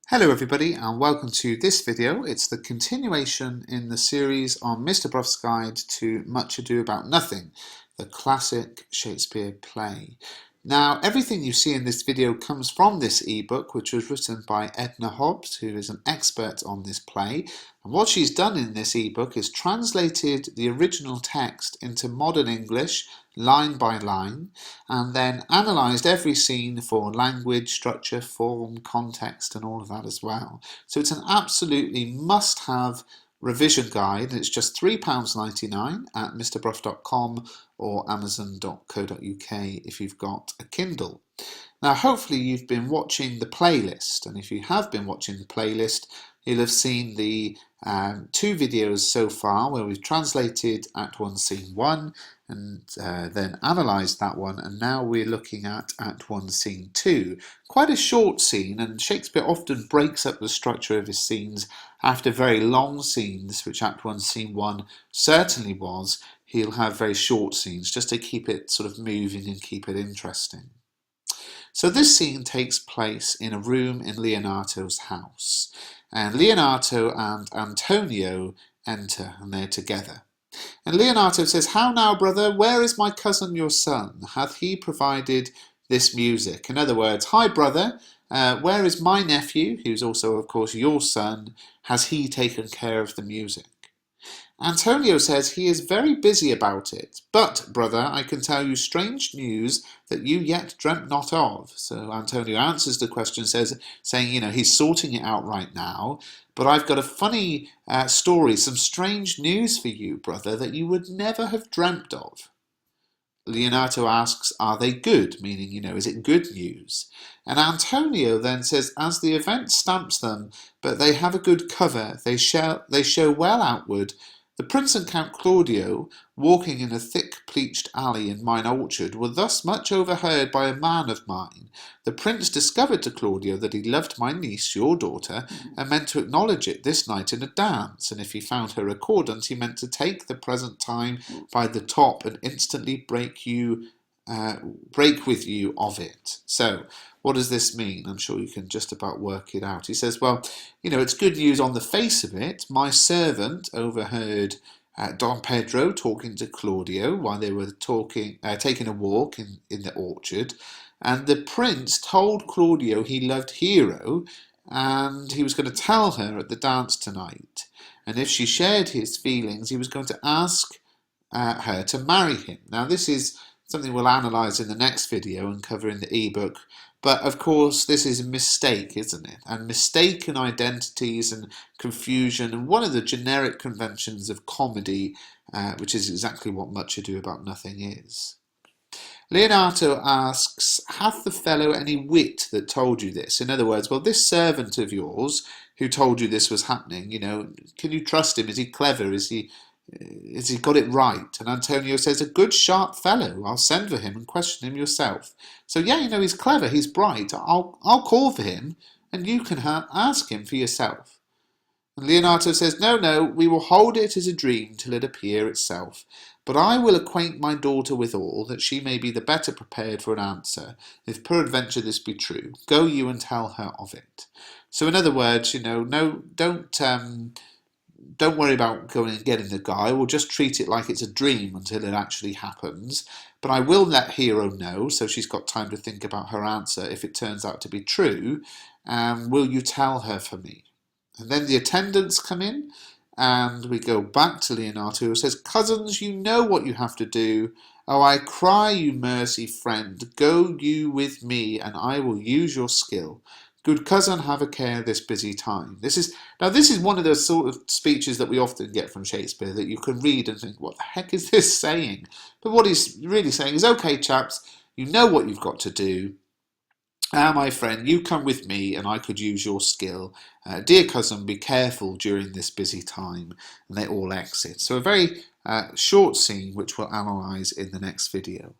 Hello everybody and welcome to this video. It's the continuation in the series on Mr. Bruff's Guide to Much Ado About Nothing, the classic Shakespeare play. Now everything you see in this video comes from this ebook, which was written by Edna Hobbs, who is an expert on this play. And what she's done in this ebook is translated the original text into modern English line by line, and then analysed every scene for language, structure, form, context, and all of that as well. So it's an absolutely must-have revision guide. It's just £3.99 at mrbruff.com or amazon.co.uk if you've got a Kindle. Now hopefully you've been watching the playlist, and if you have been watching the playlist you'll have seen the two videos so far where we've translated Act 1 Scene 1 and then analysed that one, and now we're looking at Act 1 Scene 2. Quite a short scene, and Shakespeare often breaks up the structure of his scenes after very long scenes, which Act 1 Scene 1 certainly was. He'll have very short scenes just to keep it sort of moving and keep it interesting. So this scene takes place in a room in Leonato's house, and Leonato and Antonio enter and they're together. And Leonato says, "How now, brother, where is my cousin your son? Hath he provided this music?" In other words, "Hi, brother, where is my nephew, who's also, of course, your son? Has he taken care of the music?" Antonio says he is very busy about it, "But, brother, I can tell you strange news that you yet dreamt not of." So Antonio answers the question, saying, he's sorting it out right now, "But I've got a funny story, some strange news for you, brother, that you would never have dreamt of." Leonato asks, "Are they good?" Meaning, is it good news? And Antonio then says, "As the event stamps them, but they have a good cover, they show well outward. The Prince and Count Claudio, walking in a thick pleached alley in mine orchard, were thus much overheard by a man of mine. The Prince discovered to Claudio that he loved my niece, your daughter, and meant to acknowledge it this night in a dance, and if he found her accordant, he meant to take the present time by the top and instantly break with you of it." So, what does this mean? I'm sure you can just about work it out. He says, well, it's good news on the face of it. My servant overheard Don Pedro talking to Claudio while they were taking a walk in the orchard, and the prince told Claudio he loved Hero, and he was going to tell her at the dance tonight, and if she shared his feelings, he was going to ask her to marry him. Now, this is something we'll analyse in the next video and cover in the ebook. But of course, this is a mistake, isn't it? And mistaken identities and confusion, and one of the generic conventions of comedy, which is exactly what Much Ado About Nothing is. Leonato asks, "Hath the fellow any wit that told you this?" In other words, well, this servant of yours who told you this was happening, can you trust him? Is he clever? Has he got it right? And Antonio says, "A good sharp fellow. I'll send for him and question him yourself." So yeah, he's clever, he's bright. I'll call for him and you can ask him for yourself. And Leonato says, "No, we will hold it as a dream till it appear itself. But I will acquaint my daughter withal, that she may be the better prepared for an answer, if peradventure this be true. Go you and tell her of it." So in other words, no, don't worry about going and getting the guy. We'll just treat it like it's a dream until it actually happens. But I will let Hero know, so she's got time to think about her answer if it turns out to be true. Will you tell her for me? And then the attendants come in, and we go back to Leonato, who says, "Cousins, you know what you have to do. Oh, I cry you mercy, friend. Go you with me, and I will use your skill. Good cousin, have a care this busy time." This is one of those sort of speeches that we often get from Shakespeare that you can read and think, what the heck is this saying? But what he's really saying is, okay, chaps, you know what you've got to do. My friend, you come with me and I could use your skill. Dear cousin, be careful during this busy time. And they all exit. So a very short scene which we'll analyse in the next video.